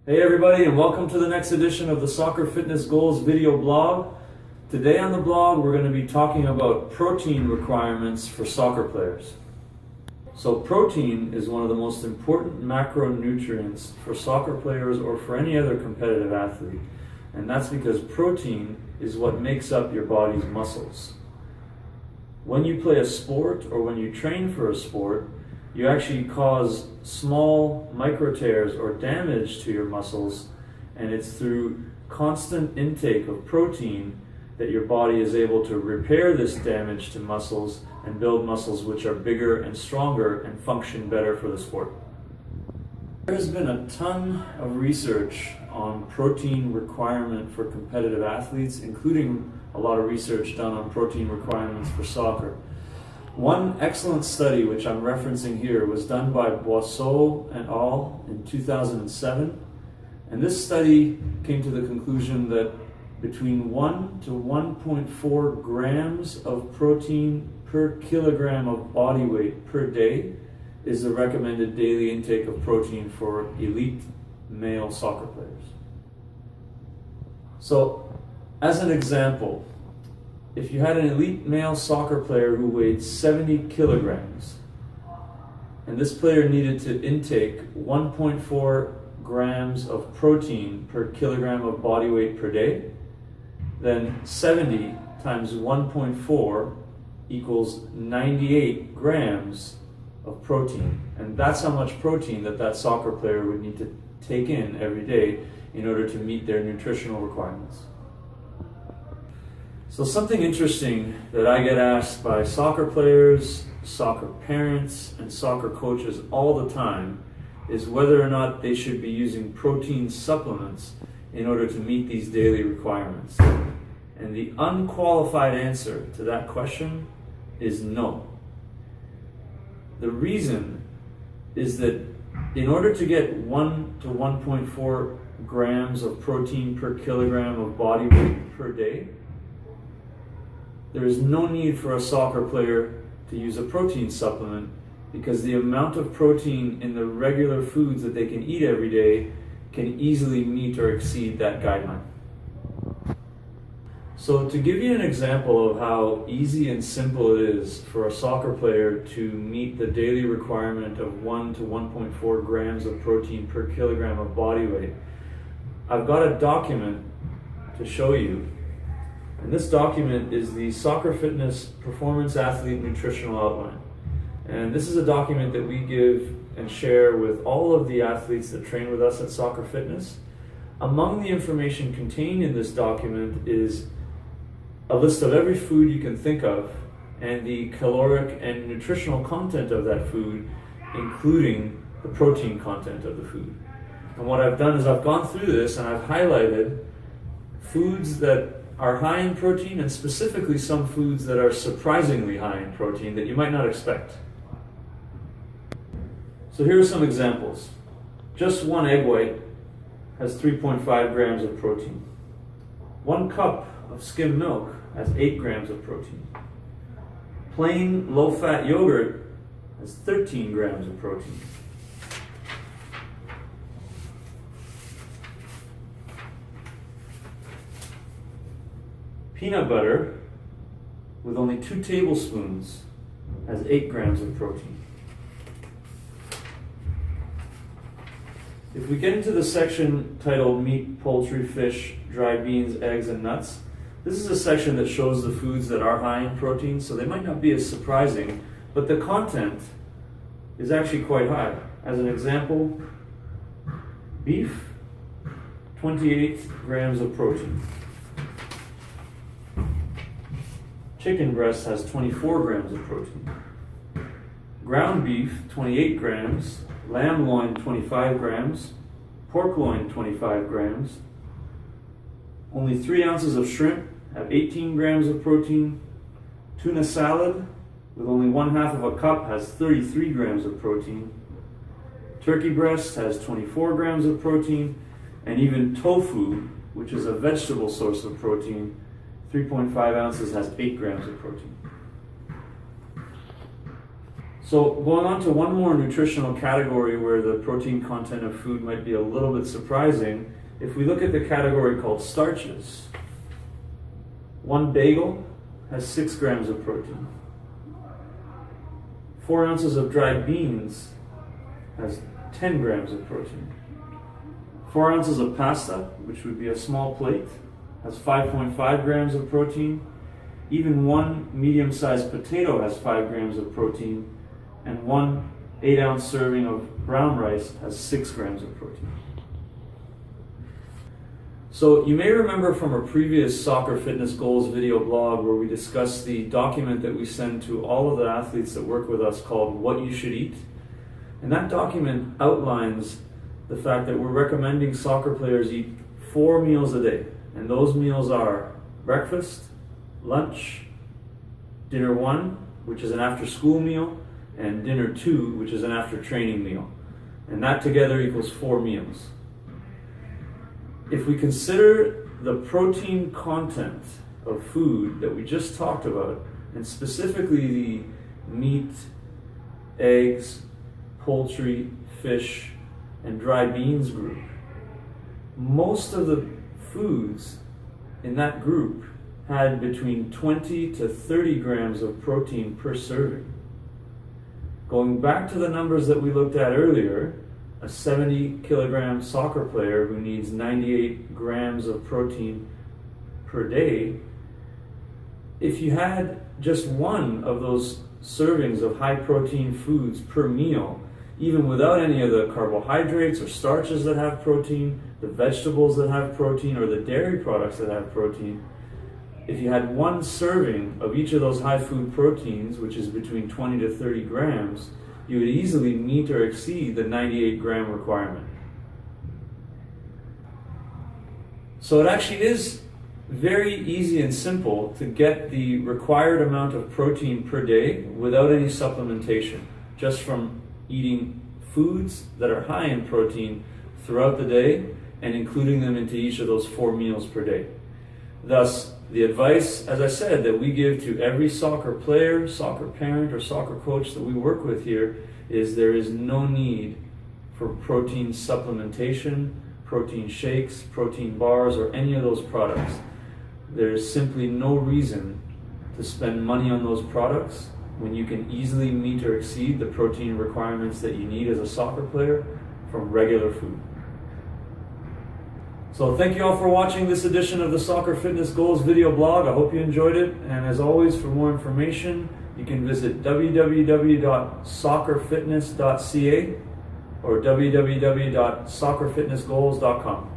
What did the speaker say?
Hey everybody, and welcome to the next edition of the Soccer Fitness Goals video blog. Today on the blog we're going to be talking about protein requirements for soccer players. So protein is one of the most important macronutrients for soccer players or for any other competitive athlete. And that's because protein is what makes up your body's muscles. When you play a sport or when you train for a sport, you actually cause small micro tears or damage to your muscles, and it's through constant intake of protein that your body is able to repair this damage to muscles and build muscles which are bigger and stronger and function better for the sport. There has been a ton of research on protein requirement for competitive athletes, including a lot of research done on protein requirements for soccer. One excellent study, which I'm referencing here, was done by Boisseau et al. In 2007. And this study came to the conclusion that between 1 to 1.4 grams of protein per kilogram of body weight per day is the recommended daily intake of protein for elite male soccer players. So, as an example, if you had an elite male soccer player who weighed 70 kilograms, and this player needed to intake 1.4 grams of protein per kilogram of body weight per day, then 70 times 1.4 equals 98 grams of protein. And that's how much protein that soccer player would need to take in every day in order to meet their nutritional requirements. So something interesting that I get asked by soccer players, soccer parents, and soccer coaches all the time is whether or not they should be using protein supplements in order to meet these daily requirements. And the unqualified answer to that question is no. The reason is that in order to get 1 to 1.4 grams of protein per kilogram of body weight per day, there is no need for a soccer player to use a protein supplement because the amount of protein in the regular foods that they can eat every day can easily meet or exceed that guideline. So to give you an example of how easy and simple it is for a soccer player to meet the daily requirement of 1 to 1.4 grams of protein per kilogram of body weight, I've got a document to show you. And this document is the Soccer Fitness Performance Athlete Nutritional Outline. And this is a document that we give and share with all of the athletes that train with us at Soccer Fitness. Among the information contained in this document is a list of every food you can think of and the caloric and nutritional content of that food, including the protein content of the food. And what I've done is I've gone through this and I've highlighted foods that are high in protein, and specifically some foods that are surprisingly high in protein that you might not expect. So here are some examples. Just one egg white has 3.5 grams of protein. 1 cup of skim milk has 8 grams of protein. Plain low-fat yogurt has 13 grams of protein. Peanut butter with only 2 tablespoons has 8 grams of protein. If we get into the section titled Meat, Poultry, Fish, Dry Beans, Eggs, and Nuts, this is a section that shows the foods that are high in protein, so they might not be as surprising, but the content is actually quite high. As an example, beef, 28 grams of protein. Chicken breast has 24 grams of protein. Ground beef, 28 grams. Lamb loin, 25 grams. Pork loin, 25 grams. Only 3 ounces of shrimp have 18 grams of protein. Tuna salad, with only 1/2 of a cup, has 33 grams of protein. Turkey breast has 24 grams of protein. And even tofu, which is a vegetable source of protein, 3.5 ounces has 8 grams of protein. So going on to one more nutritional category where the protein content of food might be a little bit surprising, if we look at the category called starches, one bagel has 6 grams of protein. 4 ounces of dried beans has 10 grams of protein. 4 ounces of pasta, which would be a small plate, has 5.5 grams of protein. Even one medium-sized potato has 5 grams of protein, and one 8-ounce serving of brown rice has 6 grams of protein. So you may remember from a previous Soccer Fitness Goals video blog where we discussed the document that we send to all of the athletes that work with us called What You Should Eat. And that document outlines the fact that we're recommending soccer players eat 4 meals a day. And those meals are breakfast, lunch, dinner 1, which is an after-school meal, and dinner 2, which is an after-training meal. And that together equals 4 meals. If we consider the protein content of food that we just talked about, and specifically the meat, eggs, poultry, fish, and dry beans group, most of the foods in that group had between 20 to 30 grams of protein per serving. Going back to the numbers that we looked at earlier, a 70 kilogram soccer player who needs 98 grams of protein per day, if you had just one of those servings of high protein foods per meal, even without any of the carbohydrates or starches that have protein, the vegetables that have protein, or the dairy products that have protein, if you had one serving of each of those high food proteins, which is between 20 to 30 grams, you would easily meet or exceed the 98 gram requirement. So it actually is very easy and simple to get the required amount of protein per day without any supplementation, just from eating foods that are high in protein throughout the day and including them into each of those 4 meals per day. Thus, the advice, as I said, that we give to every soccer player, soccer parent, or soccer coach that we work with here is there is no need for protein supplementation, protein shakes, protein bars, or any of those products. There is simply no reason to spend money on those products when you can easily meet or exceed the protein requirements that you need as a soccer player from regular food. So thank you all for watching this edition of the Soccer Fitness Goals video blog. I hope you enjoyed it. And as always, for more information, you can visit www.soccerfitness.ca or www.soccerfitnessgoals.com.